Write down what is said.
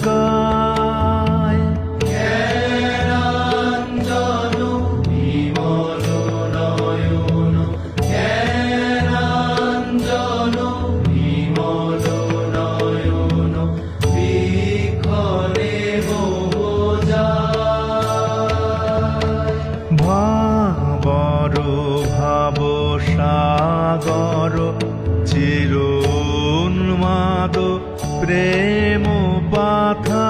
কায়। জ্ঞানাঞ্জন বিমল নয়ন, জ্ঞানাঞ্জন বিমল নয়ন, বিক্ষণে মোহ যায়। ভাবর ভাব সাগর চির উন্মাদ প্রেম পাথা